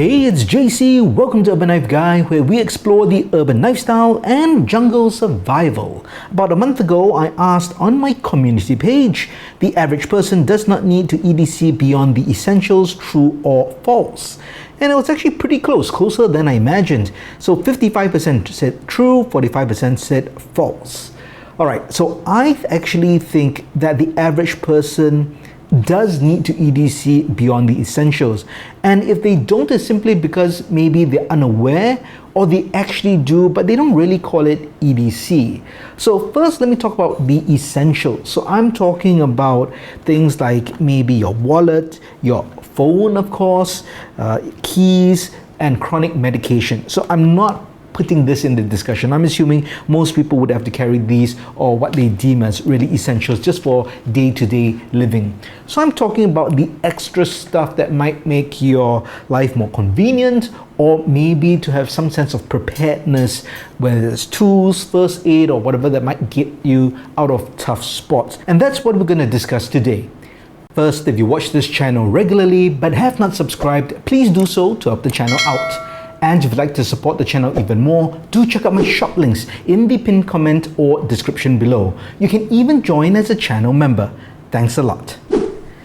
Hey, it's JC. Welcome to Urban Knife Guy, where we explore the urban lifestyle and jungle survival. About a month ago, I asked on my community page, the average person does not need to EDC beyond the essentials, true or false? And it was actually pretty close, closer than I imagined. So 55% said true, 45% said false. Alright, so I actually think that the average person does need to EDC beyond the essentials, and if they don't, it's simply because maybe they're unaware, or they actually do but they don't really call it EDC. So first, let me talk about the essentials. So I'm talking about things like maybe your wallet, your phone, of course, keys, and chronic medication. So I'm not putting this in the discussion. I'm assuming most people would have to carry these, or what they deem as really essentials, just for day-to-day living. So I'm talking about the extra stuff that might make your life more convenient, or maybe to have some sense of preparedness, whether it's tools, first aid, or whatever that might get you out of tough spots. And that's what we're going to discuss today. First, if you watch this channel regularly but have not subscribed, please do so to help the channel out. And if you'd like to support the channel even more, do check out my shop links in the pinned comment or description below. You can even join as a channel member. Thanks a lot.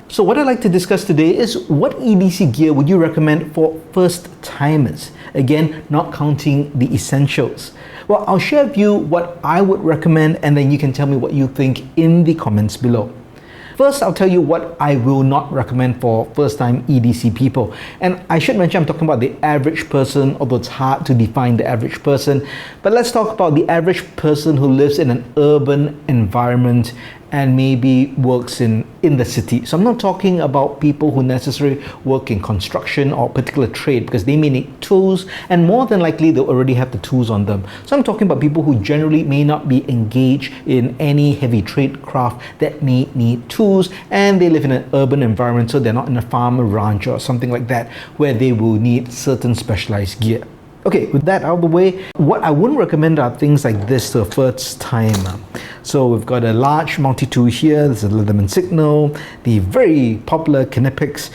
So what I'd like to discuss today is what EDC gear would you recommend for first timers? Again, not counting the essentials. Well, I'll share with you what I would recommend, and then you can tell me what you think in the comments below. First, I'll tell you what I will not recommend for first-time EDC people. And I should mention I'm talking about the average person, although it's hard to define the average person. But let's talk about the average person who lives in an urban environment and maybe works in the city. So I'm not talking about people who necessarily work in construction or particular trade, because they may need tools, and more than likely they'll already have the tools on them. So I'm talking about people who generally may not be engaged in any heavy trade craft that may need tools, and they live in an urban environment, so they're not in a farm, a ranch, or something like that, where they will need certain specialized gear. Okay, with that out of the way, what I wouldn't recommend are things like this to a first timer. So we've got a large multi-tool here. There's a Leatherman Signal, the very popular Kinepix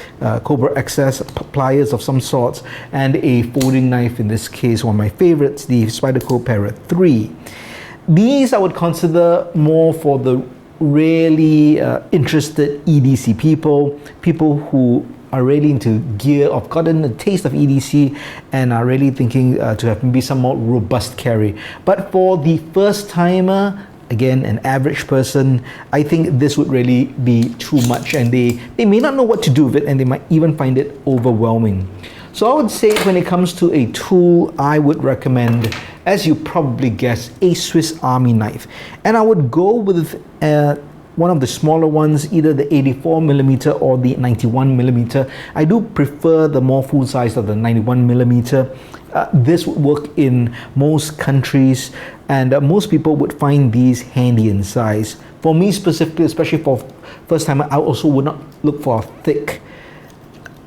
Cobra XS pliers of some sorts, and a folding knife, in this case one of my favorites, the Spyderco Para 3. These I would consider more for the really interested EDC people who are really into gear, or gotten a taste of EDC and are really thinking to have maybe some more robust carry. But for the first timer, again, an average person, I think this would really be too much, and they may not know what to do with it, and they might even find it overwhelming. So I would say when it comes to a tool, I would recommend, as you probably guessed, a Swiss Army knife. And I would go with one of the smaller ones, either the 84mm or the 91mm. I do prefer the more full size of the 91mm. This would work in most countries, and most people would find these handy in size. For me specifically, especially for first time, I also would not look for a thick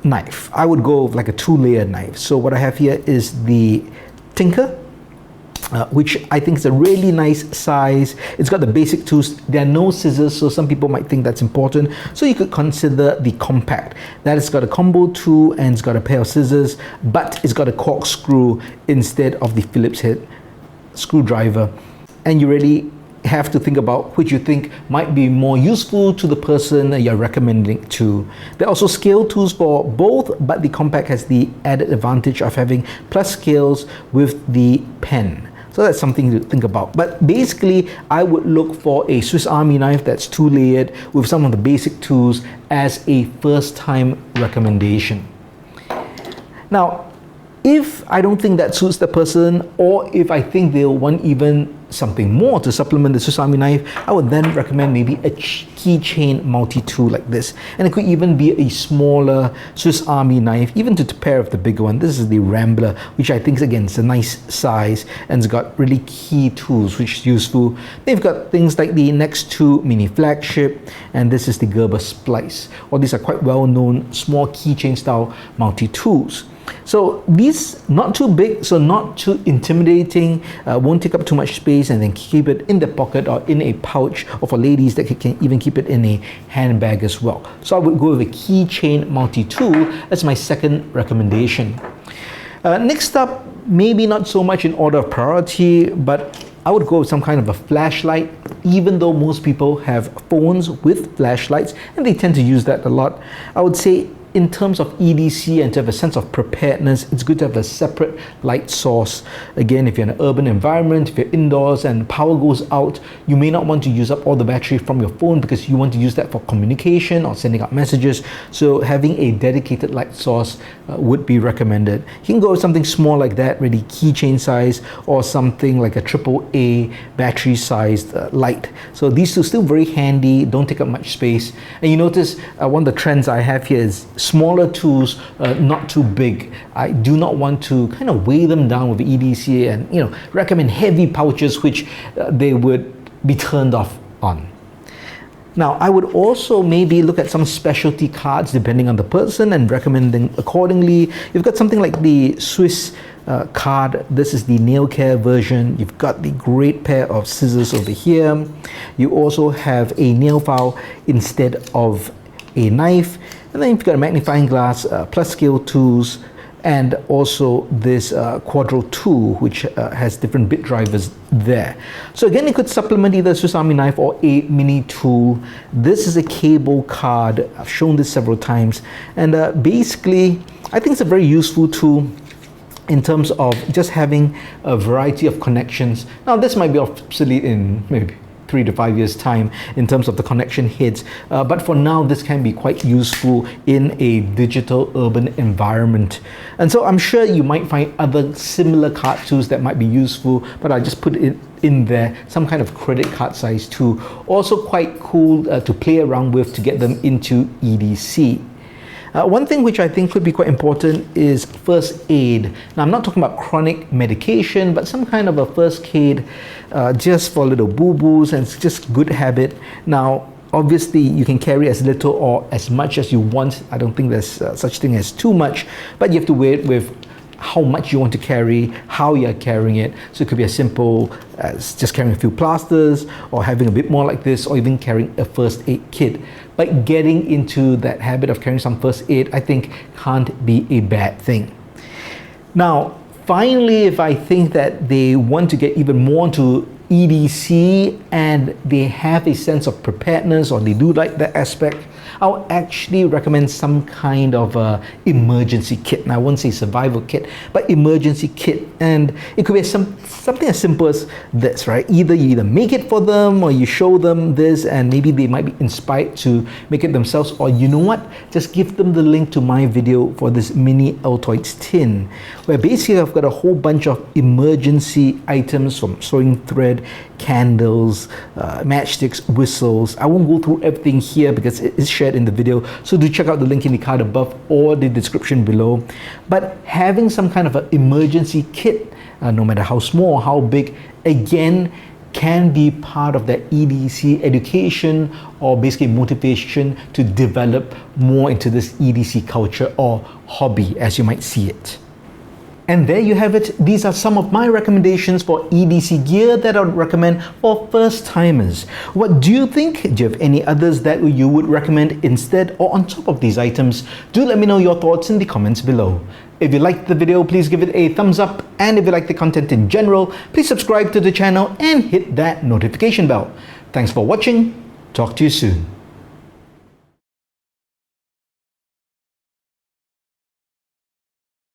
knife. I would go with like a 2-layer knife. So what I have here is the Tinker, which I think is a really nice size. It's got the basic tools. There are no scissors, so some people might think that's important. So you could consider the Compact. That has got a combo tool, and it's got a pair of scissors, but it's got a corkscrew instead of the Phillips head screwdriver. And you really have to think about which you think might be more useful to the person you're recommending to. There are also scale tools for both, but the Compact has the added advantage of having plus scales with the pen. So that's something to think about. But basically, I would look for a Swiss Army knife that's 2-layered with some of the basic tools as a first-time recommendation. Now, if I don't think that suits the person, or if I think they'll want even something more to supplement the Swiss Army knife, I would then recommend maybe a keychain multi-tool like this. And it could even be a smaller Swiss Army knife, even to pair with the bigger one. This is the Rambler, which I think, again, is a nice size, and it's got really key tools, which is useful. They've got things like the Next 2 Mini Flagship, and this is the Gerber Splice. All these are quite well-known small keychain style multi-tools. So these, not too big, so not too intimidating, won't take up too much space, and then keep it in the pocket or in a pouch, or for ladies that can even keep it in a handbag as well. So I would go with a keychain multi-tool as my second recommendation. Next up, maybe not so much in order of priority, but I would go with some kind of a flashlight, even though most people have phones with flashlights and they tend to use that a lot. I would say in terms of EDC and to have a sense of preparedness, it's good to have a separate light source. Again, if you're in an urban environment, if you're indoors and power goes out, you may not want to use up all the battery from your phone because you want to use that for communication or sending out messages. So having a dedicated light source would be recommended. You can go with something small like that, really keychain size, or something like a AAA battery sized light. So these two still very handy, don't take up much space. And you notice one of the trends I have here is smaller tools, not too big. I do not want to kind of weigh them down with EDC and recommend heavy pouches which they would be turned off on. Now, I would also maybe look at some specialty cards depending on the person and recommend them accordingly. You've got something like the Swiss card. This is the nail care version. You've got the great pair of scissors over here. You also have a nail file instead of a knife. And then you've got a magnifying glass, plus scale tools, and also this Quadro tool, which has different bit drivers there. So again, it could supplement either a Swiss Army knife or a mini tool. This is a cable card. I've shown this several times. And basically, I think it's a very useful tool in terms of just having a variety of connections. Now, this might be obsolete in maybe 3 to 5 years time in terms of the connection heads, but for now this can be quite useful in a digital urban environment. And so I'm sure you might find other similar card tools that might be useful, but I just put it in there, some kind of credit card size tool. Also quite cool to play around with to get them into EDC. One thing which I think could be quite important is first aid. Now, I'm not talking about chronic medication, but some kind of a first aid just for little boo-boos, and it's just good habit. Now, obviously, you can carry as little or as much as you want. I don't think there's such thing as too much, but you have to weigh it with how much you want to carry, how you're carrying it. So it could be as simple as just carrying a few plasters, or having a bit more like this, or even carrying a first aid kit. But getting into that habit of carrying some first aid, I think, can't be a bad thing. Now, finally, if I think that they want to get even more into EDC and they have a sense of preparedness, or they do like that aspect, I'll actually recommend some kind of emergency kit. And I won't say survival kit, but emergency kit. And it could be something as simple as this, right? Either you make it for them, or you show them this, and maybe they might be inspired to make it themselves. Or you know what? Just give them the link to my video for this mini Altoids tin, where basically I've got a whole bunch of emergency items, from sewing thread, candles, matchsticks, whistles. I won't go through everything here because it is shared in the video, so do check out the link in the card above or the description below. But having some kind of an emergency kit, no matter how small or how big, again, can be part of that EDC education, or basically motivation to develop more into this EDC culture or hobby, as you might see it. And there you have it. These are some of my recommendations for EDC gear that I would recommend for first timers. What do you think? Do you have any others that you would recommend instead or on top of these items? Do let me know your thoughts in the comments below. If you liked the video, please give it a thumbs up. And if you like the content in general, please subscribe to the channel and hit that notification bell. Thanks for watching. Talk to you soon.